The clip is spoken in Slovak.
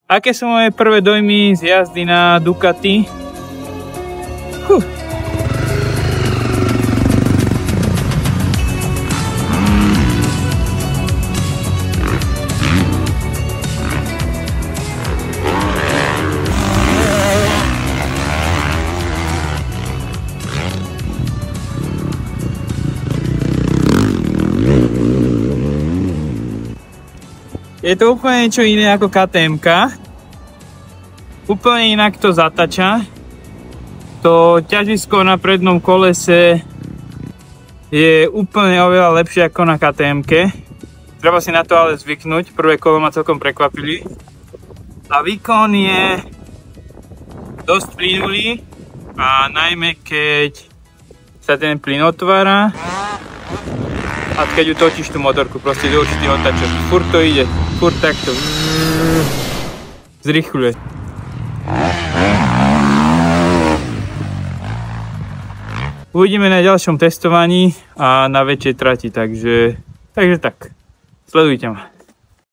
Aké sú moje prvé dojmy z jazdy na Ducati? Je to úplne niečo iné ako KTM-ka. Úplne inak to zatača. To ťažisko na prednom kolese je úplne oveľa lepšie ako na KTM-ke. Treba si na to ale zvyknúť. Prvé kolo ma celkom prekvapili. A výkon je dosť plynulý. A najmä keď sa ten plyn otvára a keď utočíš tú motorku, proste do určitých otáčok. Furt to ide, furt takto zrýchľuje. Uvidíme na ďalšom testovaní a na väčšej trati, takže tak. Sledujte ma.